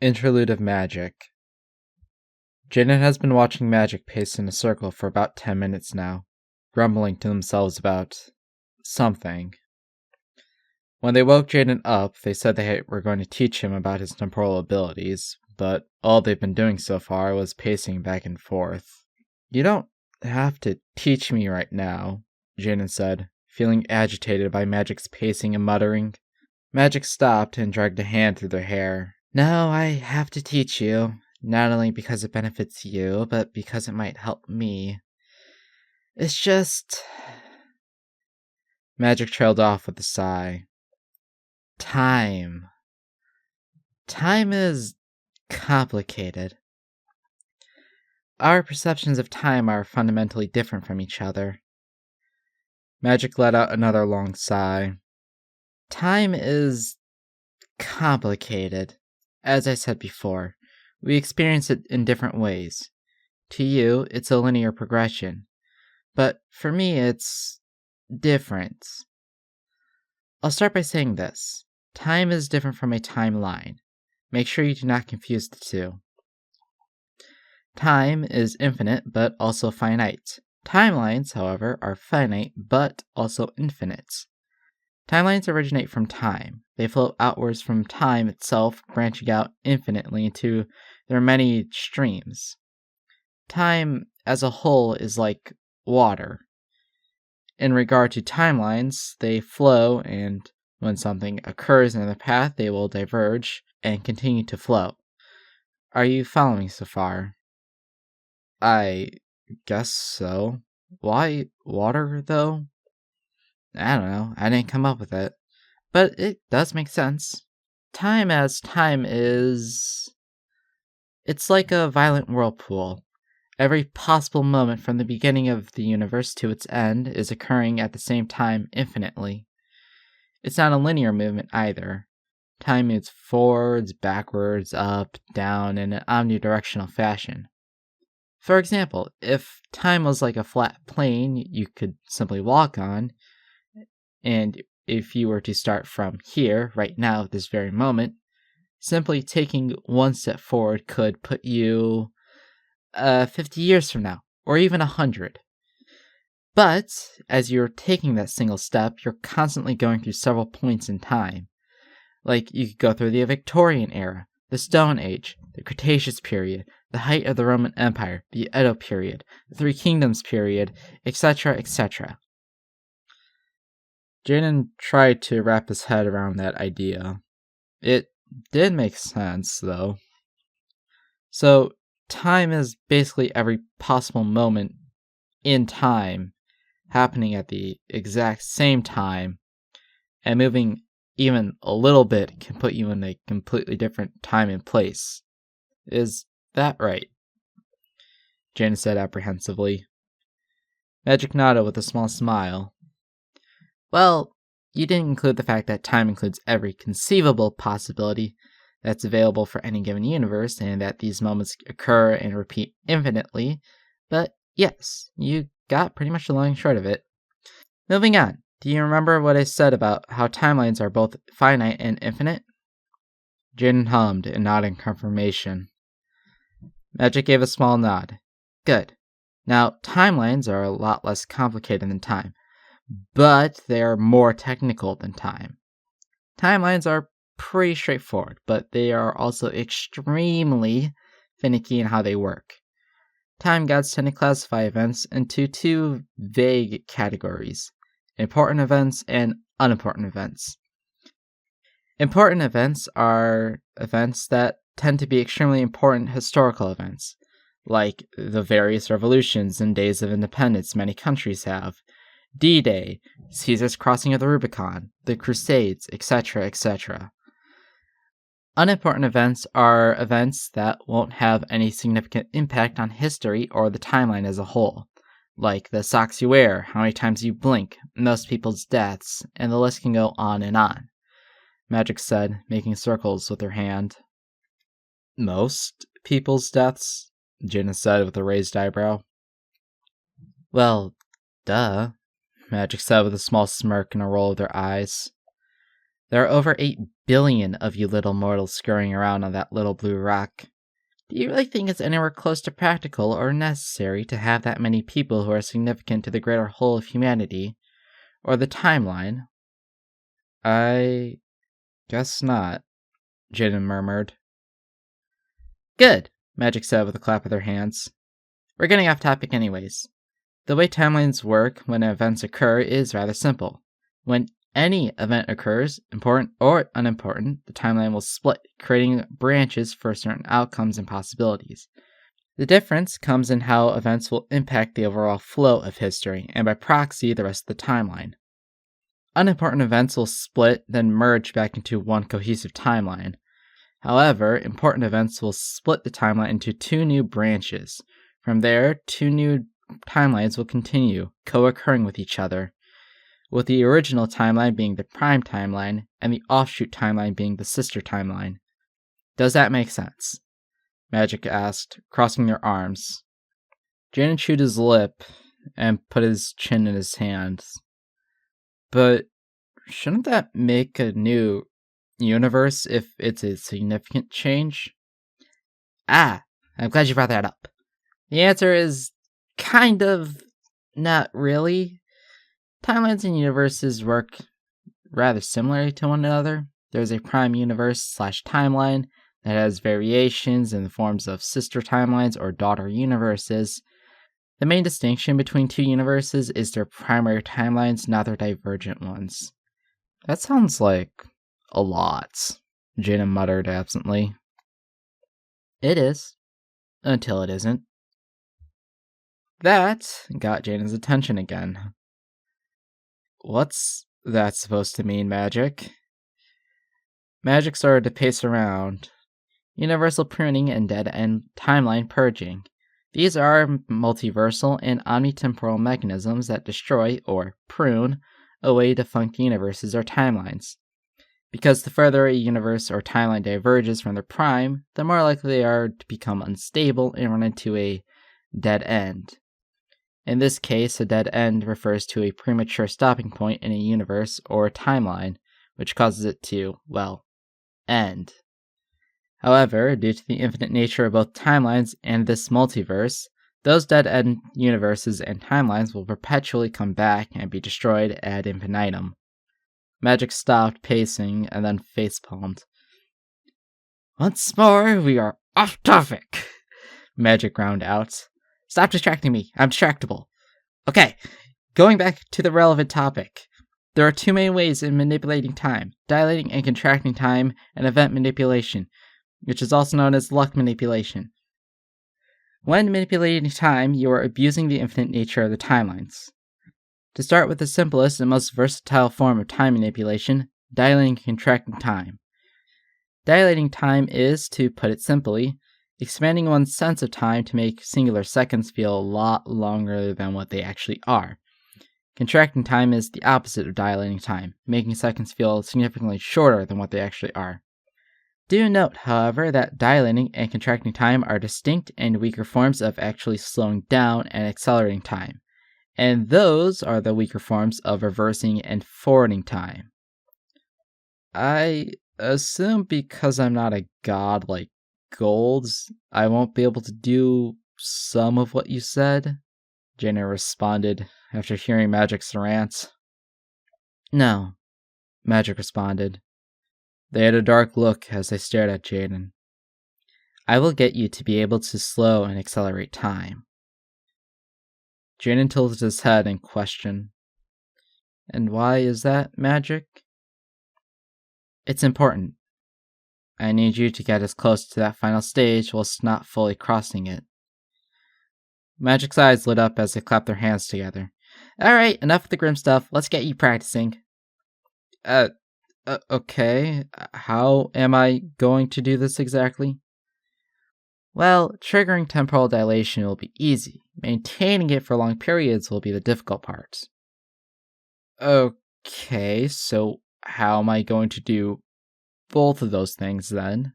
Interlude of Magic. Jaden has been watching Magic pace in a circle for about 10 minutes now, grumbling to themselves about something. When they woke Jaden up, they said they were going to teach him about his temporal abilities, but all they've been doing so far was pacing back and forth. "You don't have to teach me right now," Jaden said, feeling agitated by Magic's pacing and muttering. Magic stopped and dragged a hand through their hair. "No, I have to teach you, not only because it benefits you, but because it might help me. It's just..." Magic trailed off with a sigh. Time. Time is complicated. Our perceptions of time are fundamentally different from each other. Magic let out another long sigh. Time is complicated. As I said before, we experience it in different ways. To you, it's a linear progression, but for me, it's different. I'll start by saying this. Time is different from a timeline. Make sure you do not confuse the two. Time is infinite, but also finite. Timelines, however, are finite, but also infinite. Timelines originate from time. They flow outwards from time itself, branching out infinitely into their many streams. Time as a whole is like water. In regard to timelines, they flow, and when something occurs in their path, they will diverge and continue to flow. Are you following so far? I guess so. Why water, though? I don't know. I didn't come up with it. But it does make sense. Time as time is... It's like a violent whirlpool. Every possible moment from the beginning of the universe to its end is occurring at the same time infinitely. It's not a linear movement either. Time moves forwards, backwards, up, down in an omnidirectional fashion. For example, if time was like a flat plane you could simply walk on, and if you were to start from here, right now, at this very moment, simply taking one step forward could put you 50 years from now, or even 100. But, as you're taking that single step, you're constantly going through several points in time. Like, you could go through the Victorian era, the Stone Age, the Cretaceous period, the height of the Roman Empire, the Edo period, the Three Kingdoms period, etc., etc. Jaden tried to wrap his head around that idea. It did make sense, though. So, time is basically every possible moment in time happening at the exact same time, and moving even a little bit can put you in a completely different time and place. Is that right? Jaden said apprehensively. Magic nodded with a small smile. Well, you didn't include the fact that time includes every conceivable possibility that's available for any given universe, and that these moments occur and repeat infinitely, but yes, you got pretty much the long and short of it. Moving on, do you remember what I said about how timelines are both finite and infinite? Jaden hummed and nodded in confirmation. Magic gave a small nod. Good. Now, timelines are a lot less complicated than time, but they are more technical than time. Timelines are pretty straightforward, but they are also extremely finicky in how they work. Time gods tend to classify events into two vague categories: important events and unimportant events. Important events are events that tend to be extremely important historical events, like the various revolutions and days of independence many countries have, D-Day, Caesar's crossing of the Rubicon, the Crusades, etc., etc. Unimportant events are events that won't have any significant impact on history or the timeline as a whole, like the socks you wear, how many times you blink, most people's deaths, and the list can go on and on, Magic said, making circles with her hand. Most people's deaths? Jaden said with a raised eyebrow. Well, duh, Magic said with a small smirk and a roll of their eyes. There are over 8 billion of you little mortals scurrying around on that little blue rock. Do you really think it's anywhere close to practical or necessary to have that many people who are significant to the greater whole of humanity, or the timeline? I guess not, Jaden murmured. Good, Magic said with a clap of their hands. We're getting off topic anyways. The way timelines work when events occur is rather simple. When any event occurs, important or unimportant, the timeline will split, creating branches for certain outcomes and possibilities. The difference comes in how events will impact the overall flow of history, and by proxy, the rest of the timeline. Unimportant events will split, then merge back into one cohesive timeline. However, important events will split the timeline into 2 new branches. From there, 2 new timelines will continue, co-occurring with each other, with the original timeline being the prime timeline, and the offshoot timeline being the sister timeline. Does that make sense? Magic asked, crossing their arms. Jaden chewed his lip and put his chin in his hands. But shouldn't that make a new universe if it's a significant change? Ah, I'm glad you brought that up. The answer is kind of not really. Timelines and universes work rather similarly to one another. There's a prime universe / timeline that has variations in the forms of sister timelines or daughter universes. The main distinction between 2 universes is their primary timelines, not their divergent ones. That sounds like a lot, Jaden muttered absently. It is, until it isn't. That got Jaden's attention again. What's that supposed to mean, Magic? Magic started to pace around. Universal pruning and dead-end timeline purging. These are multiversal and omnitemporal mechanisms that destroy, or prune, away defunct universes or timelines. Because the further a universe or timeline diverges from their prime, the more likely they are to become unstable and run into a dead end. In this case, a dead end refers to a premature stopping point in a universe or timeline, which causes it to, well, end. However, due to the infinite nature of both timelines and this multiverse, those dead-end universes and timelines will perpetually come back and be destroyed ad infinitum. Magic stopped pacing and then facepalmed. Once more, we are off topic, Magic ground out. Stop distracting me, I'm distractible. Okay, going back to the relevant topic. There are 2 main ways in manipulating time, dilating and contracting time, and event manipulation, which is also known as luck manipulation. When manipulating time, you are abusing the infinite nature of the timelines. To start with the simplest and most versatile form of time manipulation, dilating and contracting time. Dilating time is, to put it simply, expanding one's sense of time to make singular seconds feel a lot longer than what they actually are. Contracting time is the opposite of dilating time, making seconds feel significantly shorter than what they actually are. Do note, however, that dilating and contracting time are distinct and weaker forms of actually slowing down and accelerating time, and those are the weaker forms of reversing and forwarding time. I assume because I'm not a god like Golds, I won't be able to do some of what you said, Jaina responded after hearing Magic's rant. No, Magic responded. They had a dark look as they stared at Jaden. I will get you to be able to slow and accelerate time. Jaden tilted his head in question. And why is that, Magic? It's important. I need you to get as close to that final stage whilst not fully crossing it. Magic's eyes lit up as they clapped their hands together. Alright, enough of the grim stuff. Let's get you practicing. Okay. How am I going to do this exactly? Well, triggering temporal dilation will be easy. Maintaining it for long periods will be the difficult part. Okay, so how am I going to do both of those things then?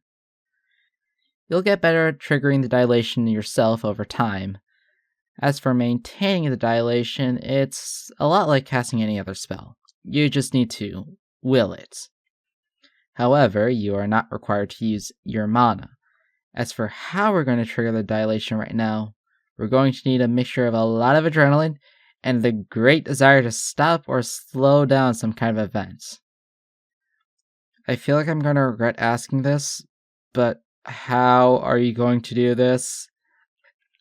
You'll get better at triggering the dilation yourself over time. As for maintaining the dilation, it's a lot like casting any other spell. You just need to will it. However, you are not required to use your mana. As for how we're going to trigger the dilation right now, we're going to need a mixture of a lot of adrenaline and the great desire to stop or slow down some kind of event. I feel like I'm going to regret asking this, but how are you going to do this?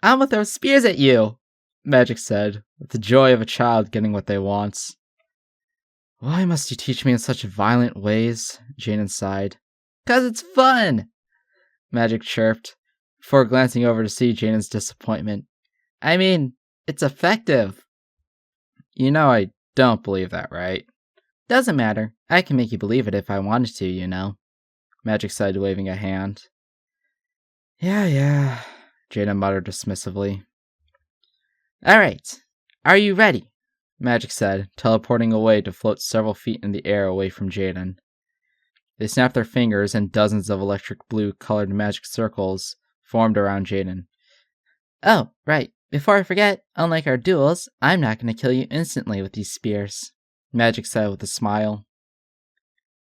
I'm gonna throw spears at you, Magic said, with the joy of a child getting what they want. Why must you teach me in such violent ways? Jaden sighed. 'Cause it's fun! Magic chirped, before glancing over to see Jaden's disappointment. I mean, it's effective. You know I don't believe that, right? Doesn't matter. I can make you believe it if I wanted to, you know. Magic said, waving a hand. Yeah, Jaden muttered dismissively. Alright, are you ready? Magic said, teleporting away to float several feet in the air away from Jaden. They snapped their fingers and dozens of electric blue colored magic circles formed around Jaden. Oh, right. Before I forget, unlike our duels, I'm not going to kill you instantly with these spears, Magic said with a smile.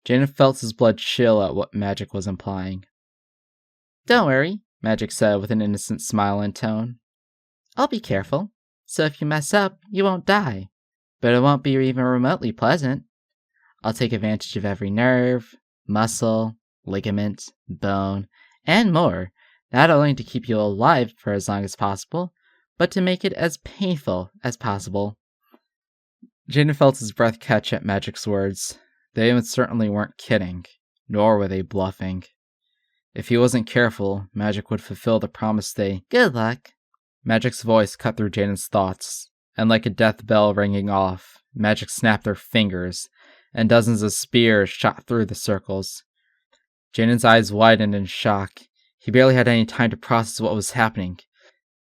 Jaden felt his blood chill at what Magic was implying. Don't worry, Magic said with an innocent smile in tone. I'll be careful, so if you mess up, you won't die, but it won't be even remotely pleasant. I'll take advantage of every nerve, muscle, ligament, bone, and more, not only to keep you alive for as long as possible, but to make it as painful as possible. Jaden felt his breath catch at Magic's words. They certainly weren't kidding, nor were they bluffing. If he wasn't careful, Magic would fulfill the promise they, good luck. Magic's voice cut through Jaden's thoughts, and like a death bell ringing off, Magic snapped her fingers, and dozens of spears shot through the circles. Jaden's eyes widened in shock. He barely had any time to process what was happening.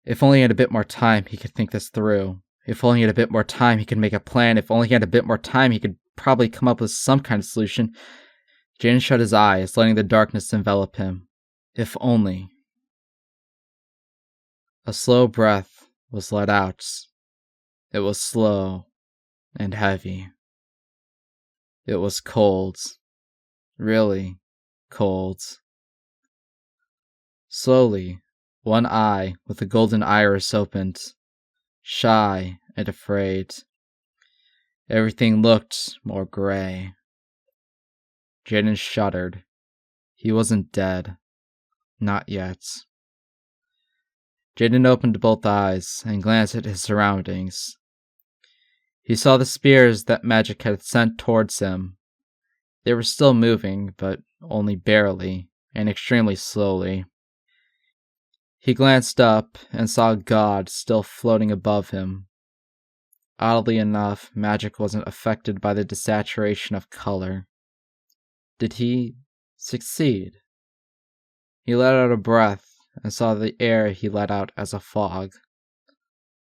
If only he had a bit more time, he could think this through. If only he had a bit more time, he could make a plan. If only he had a bit more time, he could probably come up with some kind of solution. Jaden shut his eyes, letting the darkness envelop him. If only. A slow breath was let out. It was slow and heavy. It was cold. Really cold. Slowly, one eye with a golden iris opened, shy and afraid. Everything looked more gray. Jaden shuddered. He wasn't dead. Not yet. Jaden opened both eyes and glanced at his surroundings. He saw the spears that Magic had sent towards him. They were still moving, but only barely, and extremely slowly. He glanced up and saw God still floating above him. Oddly enough, Magic wasn't affected by the desaturation of color. Did he succeed? He let out a breath and saw the air he let out as a fog.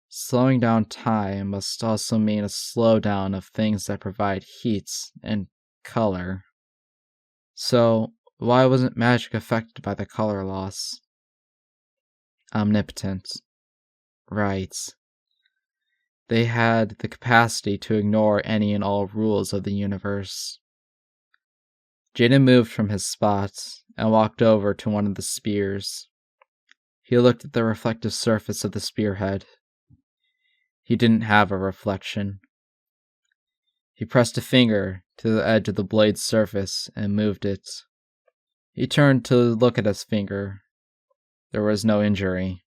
Slowing down time must also mean a slowdown of things that provide heat and color. So, why wasn't Magic affected by the color loss? Omnipotent. Right. They had the capacity to ignore any and all rules of the universe. Jaden moved from his spot and walked over to one of the spears. He looked at the reflective surface of the spearhead. He didn't have a reflection. He pressed a finger to the edge of the blade's surface and moved it. He turned to look at his finger. There was no injury.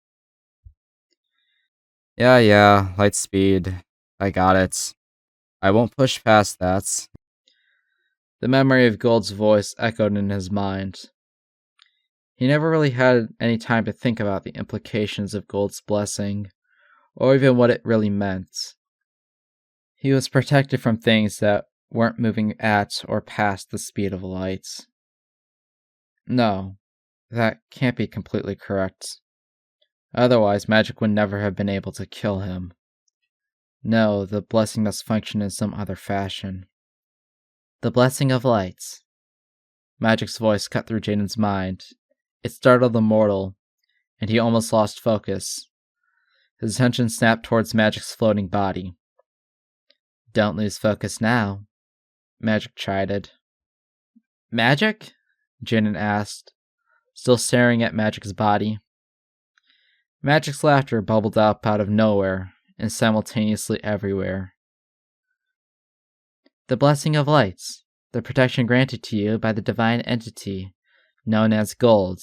Yeah, light speed. I got it. I won't push past that. The memory of Gold's voice echoed in his mind. He never really had any time to think about the implications of Gold's blessing, or even what it really meant. He was protected from things that weren't moving at or past the speed of light. No, that can't be completely correct. Otherwise, Magic would never have been able to kill him. No, the blessing must function in some other fashion. The blessing of light. Magic's voice cut through Jaden's mind. It startled the mortal, and he almost lost focus. His attention snapped towards Magic's floating body. Don't lose focus now, Magic chided. Magic? Jaden asked, still staring at Magic's body. Magic's laughter bubbled up out of nowhere and simultaneously everywhere. The blessing of lights, the protection granted to you by the divine entity known as gold.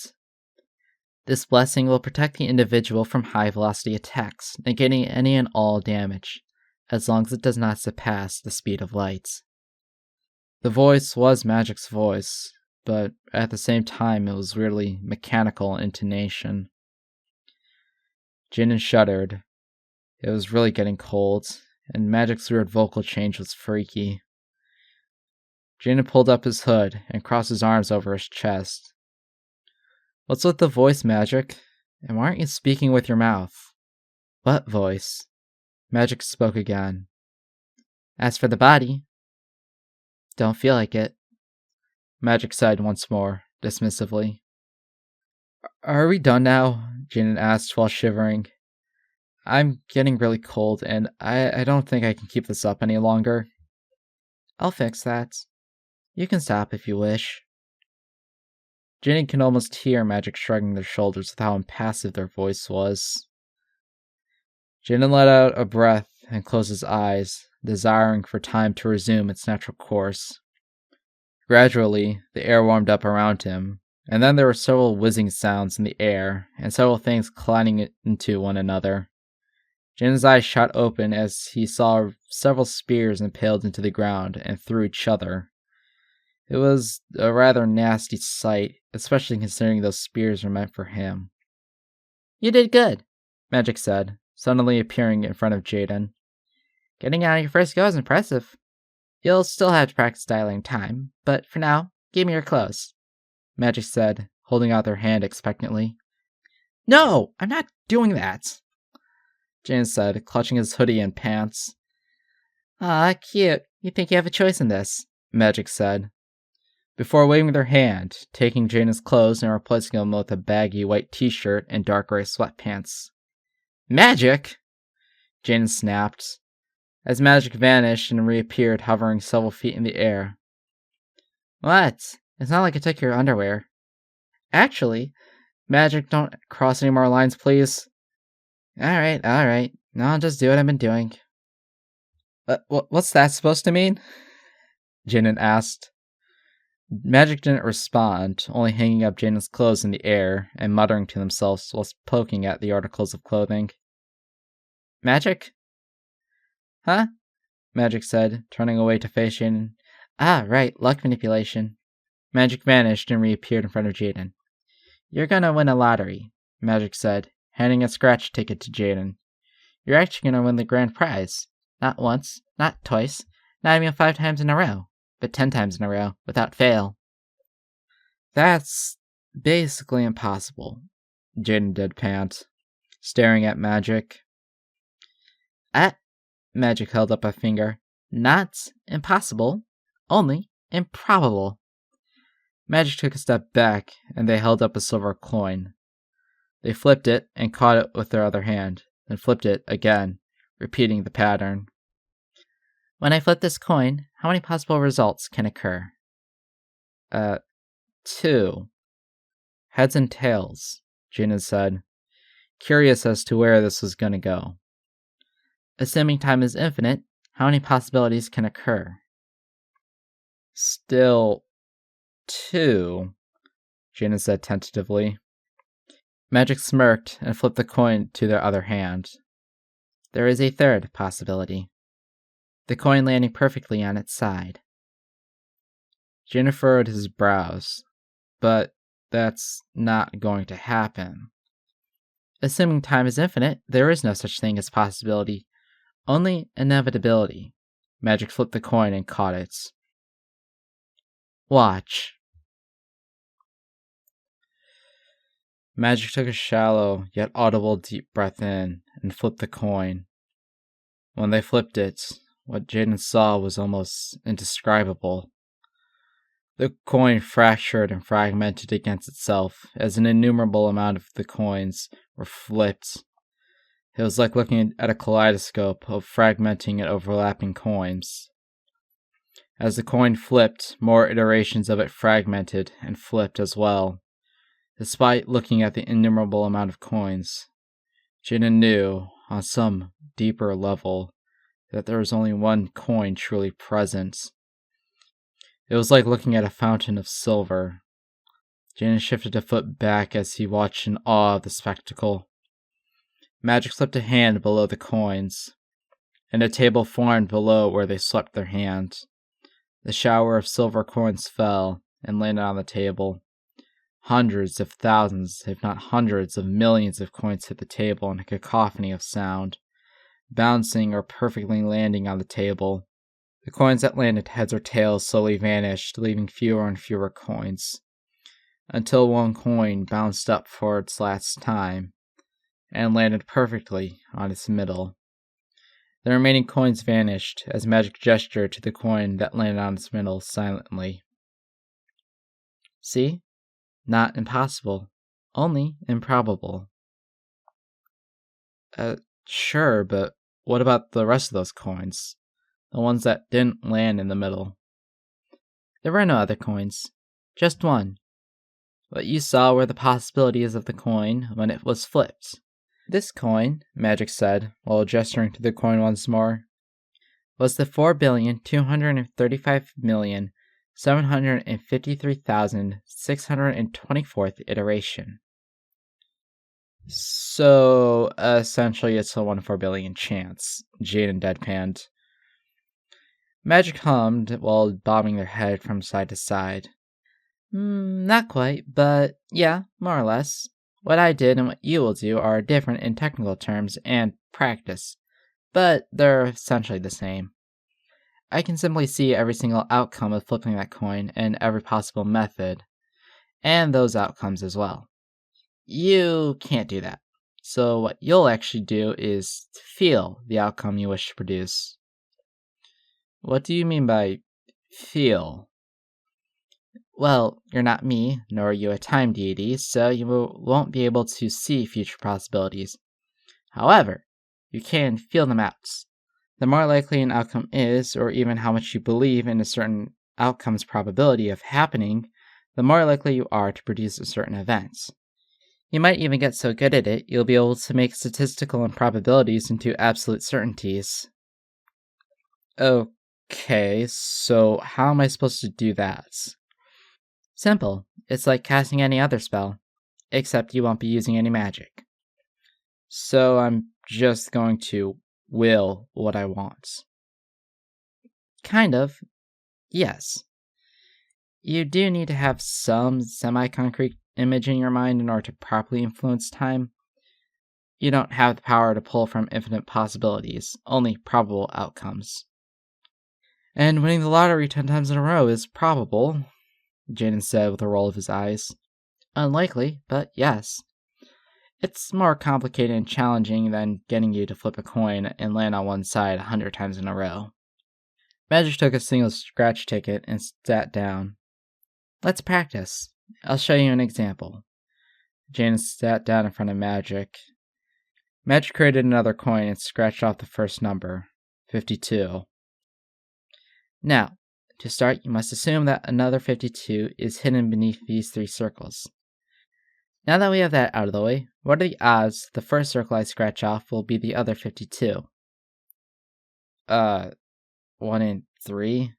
This blessing will protect the individual from high-velocity attacks, negating any and all damage, as long as it does not surpass the speed of light. The voice was Magic's voice, but at the same time it was weirdly mechanical intonation. Jinan shuddered. It was really getting cold, and Magic's weird vocal change was freaky. Jinan pulled up his hood and crossed his arms over his chest. What's with the voice, Magic? And why aren't you speaking with your mouth? What voice? Magic spoke again. As for the body, don't feel like it. Magic sighed once more, dismissively. Are we done now? Jinan asked while shivering. I'm getting really cold, and I don't think I can keep this up any longer. I'll fix that. You can stop if you wish. Jinan can almost hear Magic shrugging their shoulders with how impassive their voice was. Jinan let out a breath and closed his eyes, desiring for time to resume its natural course. Gradually, the air warmed up around him, and then there were several whizzing sounds in the air, and several things colliding into one another. Jin's eyes shot open as he saw several spears impaled into the ground and through each other. It was a rather nasty sight, especially considering those spears were meant for him. You did good, Magic said, suddenly appearing in front of Jaden. Getting out of your first go is impressive. You'll still have to practice dialing time, but for now, give me your clothes, Magic said, holding out their hand expectantly. No, I'm not doing that, Jaden said, clutching his hoodie and pants. Ah, cute. You think you have a choice in this, Magic said, before waving their hand, taking Jaden's clothes and replacing them with a baggy white t-shirt and dark gray sweatpants. Magic! Jaden snapped, as Magic vanished and reappeared hovering several feet in the air. What? It's not like I took your underwear. Actually, Magic, don't cross any more lines, please. Alright. Now I'll just do what I've been doing. What's that supposed to mean? Jaden asked. Magic didn't respond, only hanging up Jaden's clothes in the air and muttering to themselves whilst poking at the articles of clothing. Magic? Huh? Magic said, turning away to face Jaden. Ah, right, luck manipulation. Magic vanished and reappeared in front of Jaden. You're gonna win a lottery, Magic said, handing a scratch ticket to Jaden. You're actually gonna win the grand prize. Not once, not twice, not even 5 times in a row, but 10 times in a row, without fail. That's basically impossible, Jaden did pant, staring at Magic. Magic held up a finger. Not impossible, only improbable. Magic took a step back, and they held up a silver coin. They flipped it and caught it with their other hand, then flipped it again, repeating the pattern. When I flip this coin, how many possible results can occur? 2. Heads and tails, Gina said, curious as to where this was going to go. Assuming time is infinite, how many possibilities can occur? Still 2, Gina said tentatively. Magic smirked and flipped the coin to their other hand. There is a 3rd possibility. The coin landing perfectly on its side. Gina furrowed his brows, but that's not going to happen. Assuming time is infinite, there is no such thing as possibility, only inevitability. Magic flipped the coin and caught it. Watch. Magic took a shallow, yet audible deep breath in and flipped the coin. When they flipped it, what Jaden saw was almost indescribable. The coin fractured and fragmented against itself as an innumerable amount of the coins were flipped. It was like looking at a kaleidoscope of fragmenting and overlapping coins. As the coin flipped, more iterations of it fragmented and flipped as well. Despite looking at the innumerable amount of coins, Jaina knew, on some deeper level, that there was only one coin truly present. It was like looking at a fountain of silver. Jaina shifted a foot back as he watched in awe of the spectacle. Magic slipped a hand below the coins, and a table formed below where they swept their hand. The shower of silver coins fell and landed on the table. Hundreds of thousands, if not hundreds of millions of coins hit the table in a cacophony of sound, bouncing or perfectly landing on the table. The coins that landed heads or tails slowly vanished, leaving fewer and fewer coins, until one coin bounced up for its last time and landed perfectly on its middle. The remaining coins vanished as Magic gestured to the coin that landed on its middle silently. See? Not impossible, only improbable. Sure, but what about the rest of those coins? The ones that didn't land in the middle? There were no other coins, just one. What you saw were the possibilities of the coin when it was flipped. This coin, Magic said, while gesturing to the coin once more, was the 4,235,753,624th iteration. So, essentially it's a 1 in 4 billion chance, Jaden deadpanned. Magic hummed while bobbing their head from side to side. Not quite, but yeah, more or less. What I did and what you will do are different in technical terms and practice, but they're essentially the same. I can simply see every single outcome of flipping that coin and every possible method, and those outcomes as well. You can't do that. So what you'll actually do is feel the outcome you wish to produce. What do you mean by feel? Well, you're not me, nor are you a time deity, so you won't be able to see future possibilities. However, you can feel them out. The more likely an outcome is, or even how much you believe in a certain outcome's probability of happening, the more likely you are to produce a certain event. You might even get so good at it, you'll be able to make statistical improbabilities into absolute certainties. Okay, so how am I supposed to do that? Simple. It's like casting any other spell, except you won't be using any magic. So I'm just going to will what I want. Kind of. Yes. You do need to have some semi-concrete image in your mind in order to properly influence time. You don't have the power to pull from infinite possibilities, only probable outcomes. And winning the lottery 10 times in a row is probable, Jaden said with a roll of his eyes. Unlikely, but yes. It's more complicated and challenging than getting you to flip a coin and land on one side 100 times in a row. Magic took a single scratch ticket and sat down. Let's practice. I'll show you an example. Jaden sat down in front of Magic. Magic created another coin and scratched off the first number, 52. Now, to start, you must assume that another 52 is hidden beneath these 3 circles. Now that we have that out of the way, what are the odds the first circle I scratch off will be the other 52? 1 in 3?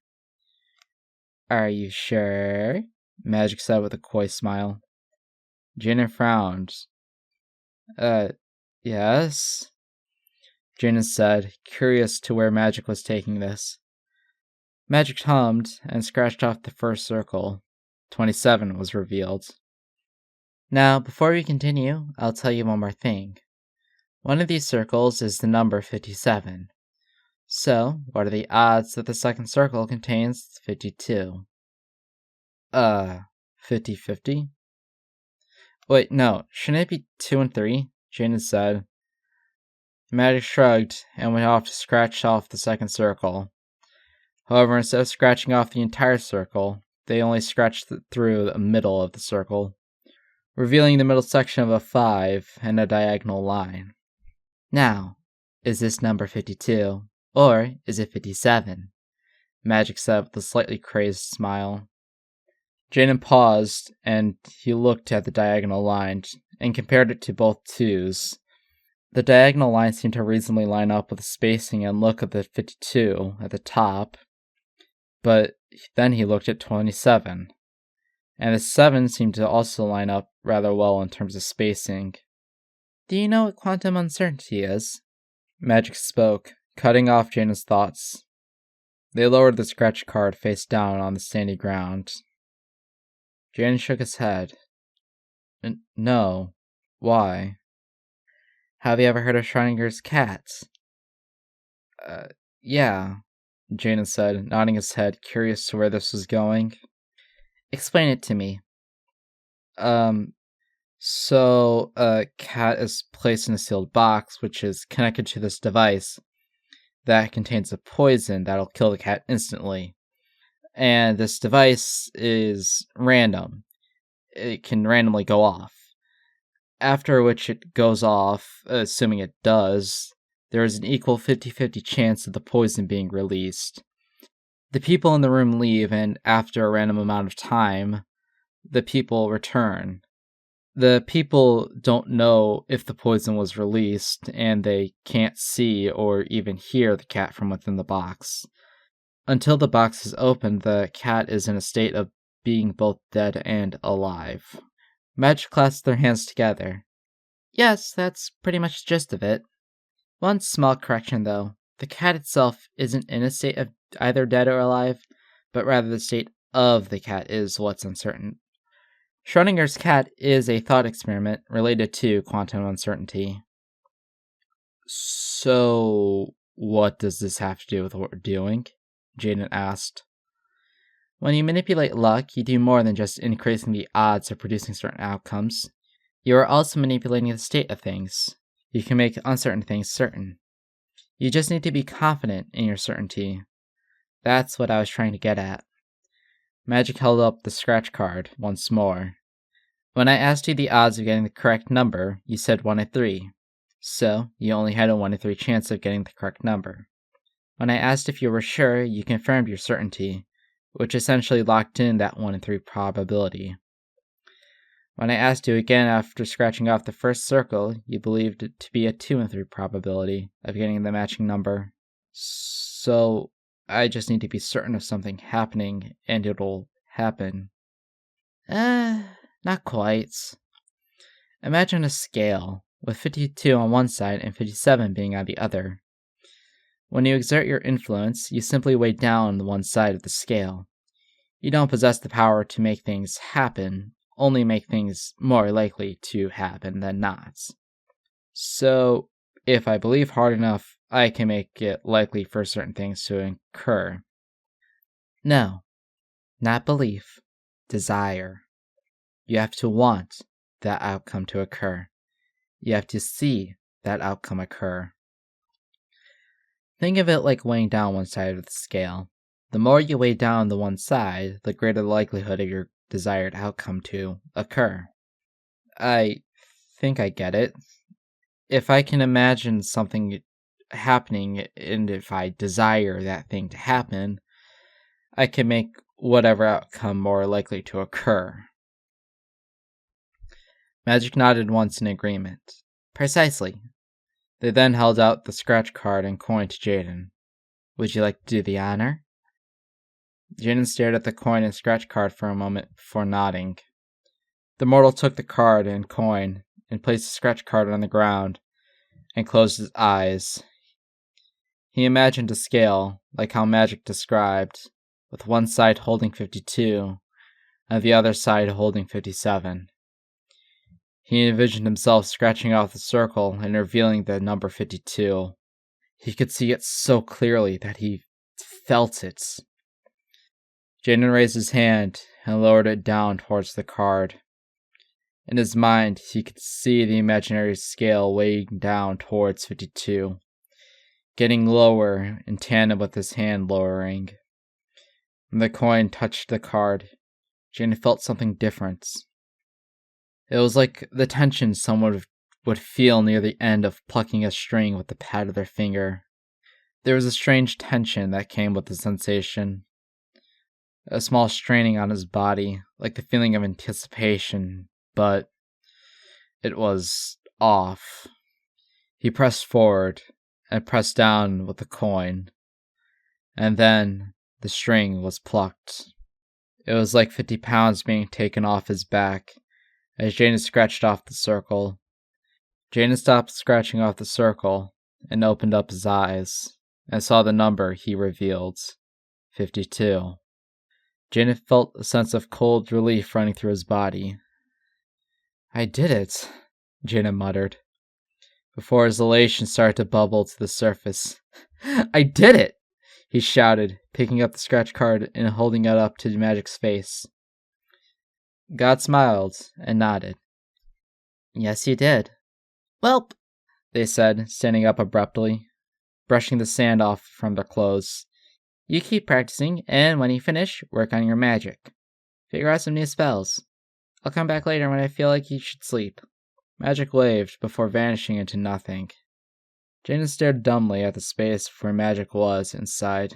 Are you sure? Magic said with a coy smile. Jaden frowned. Yes? Jaden said, curious to where Magic was taking this. Magic hummed and scratched off the first circle. 27 was revealed. Now, before we continue, I'll tell you one more thing. One of these circles is the number 57. So, what are the odds that the second circle contains 52? 50-50? Wait, no, shouldn't it be 2 and 3? Jaden said. Magic shrugged and went off to scratch off the second circle. However, instead of scratching off the entire circle, they only scratched through the middle of the circle, revealing the middle section of a 5 and a diagonal line. Now, is this number 52, or is it 57? Magic said with a slightly crazed smile. Jaden paused, and he looked at the diagonal line and compared it to both 2s. The diagonal line seemed to reasonably line up with the spacing and look of the 52 at the top, but then he looked at 27, and the 7 seemed to also line up rather well in terms of spacing. Do you know what quantum uncertainty is? Magic spoke, cutting off Jaden's thoughts. They lowered the scratch card face down on the sandy ground. Jaden shook his head. No. Why? Have you ever heard of Schrodinger's cat? Yeah, Jaden said, nodding his head, curious to where this was going. Explain it to me. So a cat is placed in a sealed box, which is connected to this device that contains a poison that'll kill the cat instantly. And this device is random. It can randomly go off. After which it goes off, assuming it does, there is an equal 50-50 chance of the poison being released. The people in the room leave, and after a random amount of time, the people return. The people don't know if the poison was released, and they can't see or even hear the cat from within the box. Until the box is opened, the cat is in a state of being both dead and alive. Magic clasped their hands together. Yes, that's pretty much the gist of it. One small correction, though. The cat itself isn't in a state of either dead or alive, but rather the state of the cat is what's uncertain. Schrodinger's cat is a thought experiment related to quantum uncertainty. So, what does this have to do with what we're doing? Jaden asked. When you manipulate luck, you do more than just increasing the odds of producing certain outcomes. You are also manipulating the state of things. You can make uncertain things certain. You just need to be confident in your certainty. That's what I was trying to get at. Magic held up the scratch card once more. When I asked you the odds of getting the correct number, you said 1 in 3. So, you only had a 1 in 3 chance of getting the correct number. When I asked if you were sure, you confirmed your certainty, which essentially locked in that 1 in 3 probability. When I asked you again after scratching off the first circle, you believed it to be a 2 in 3 probability of getting the matching number. So, I just need to be certain of something happening, and it'll happen. Not quite. Imagine a scale, with 52 on one side and 57 being on the other. When you exert your influence, you simply weigh down the one side of the scale. You don't possess the power to make things happen, only make things more likely to happen than not. So, if I believe hard enough, I can make it likely for certain things to occur. No, not belief, desire. You have to want that outcome to occur. You have to see that outcome occur. Think of it like weighing down one side of the scale. The more you weigh down the one side, the greater the likelihood of your desired outcome to occur. I think I get it. If I can imagine something happening, and if I desire that thing to happen, I can make whatever outcome more likely to occur. Magic nodded once in agreement. Precisely. They then held out the scratch card and coin to Jaden. Would you like to do the honor? Jaden stared at the coin and scratch card for a moment before nodding. The mortal took the card and coin and placed the scratch card on the ground and closed his eyes. He imagined a scale, like how Magic described, with one side holding 52 and the other side holding 57. He envisioned himself scratching off the circle and revealing the number 52. He could see it so clearly that he felt it. Jaden raised his hand and lowered it down towards the card. In his mind, he could see the imaginary scale weighing down towards 52, getting lower in tandem with his hand lowering. When the coin touched the card, Jaden felt something different. It was like the tension someone would feel near the end of plucking a string with the pad of their finger. There was a strange tension that came with the sensation, a small straining on his body, like the feeling of anticipation, but it was off. He pressed forward and pressed down with the coin, and then the string was plucked. It was like 50 pounds being taken off his back as Jaina scratched off the circle. Jaina stopped scratching off the circle and opened up his eyes and saw the number he revealed, 52. Jaina felt a sense of cold relief running through his body. I did it, Jaina muttered, before his elation started to bubble to the surface. I did it! He shouted, picking up the scratch card and holding it up to Magic's face. God smiled and nodded. Yes, you did. Welp, they said, standing up abruptly, brushing the sand off from their clothes. You keep practicing, and when you finish, work on your magic. Figure out some new spells. I'll come back later when I feel like you should sleep. Magic waved before vanishing into nothing. Jaina stared dumbly at the space where Magic was inside.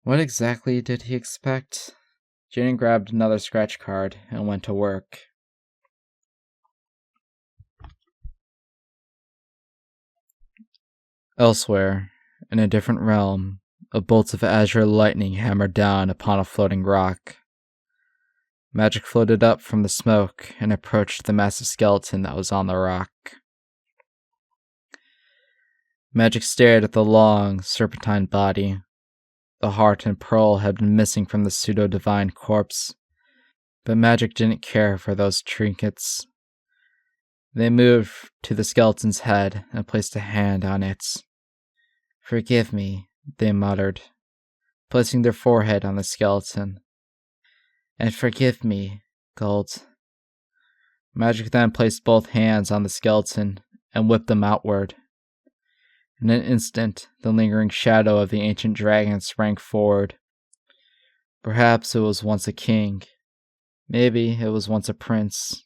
What exactly did he expect? Jaina grabbed another scratch card and went to work. Elsewhere, in a different realm, a bolt of azure lightning hammered down upon a floating rock. Magic floated up from the smoke and approached the massive skeleton that was on the rock. Magic stared at the long, serpentine body. The heart and pearl had been missing from the pseudo-divine corpse, but Magic didn't care for those trinkets. They moved to the skeleton's head and placed a hand on it. Forgive me, they muttered, placing their forehead on the skeleton. And forgive me, Gold. Magic then placed both hands on the skeleton and whipped them outward. In an instant, the lingering shadow of the ancient dragon sprang forward. Perhaps it was once a king. Maybe it was once a prince.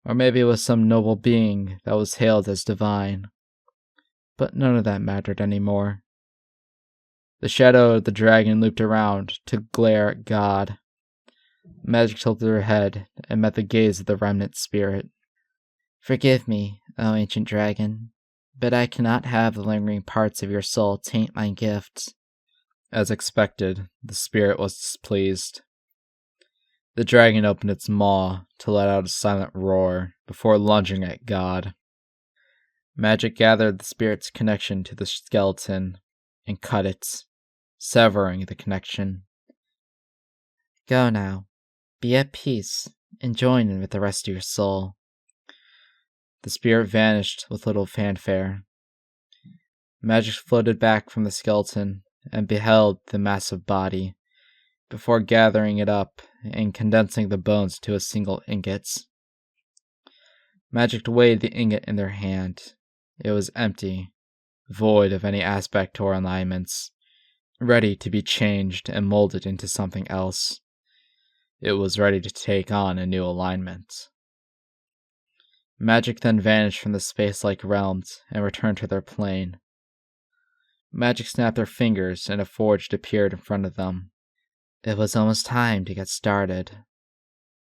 Or maybe it was some noble being that was hailed as divine. But none of that mattered anymore. The shadow of the dragon looped around to glare at God. Magic tilted her head and met the gaze of the remnant spirit. Forgive me, O ancient dragon, but I cannot have the lingering parts of your soul taint my gift. As expected, the spirit was displeased. The dragon opened its maw to let out a silent roar before lunging at God. Magic gathered the spirit's connection to the skeleton and cut it, severing the connection. Go now. Be at peace, and join in with the rest of your soul. The spirit vanished with little fanfare. Magic floated back from the skeleton and beheld the massive body, before gathering it up and condensing the bones to a single ingot. Magic weighed the ingot in their hand. It was empty, void of any aspect or alignments, ready to be changed and molded into something else. It was ready to take on a new alignment. Magic then vanished from the space-like realms and returned to their plane. Magic snapped their fingers and a forge appeared in front of them. It was almost time to get started.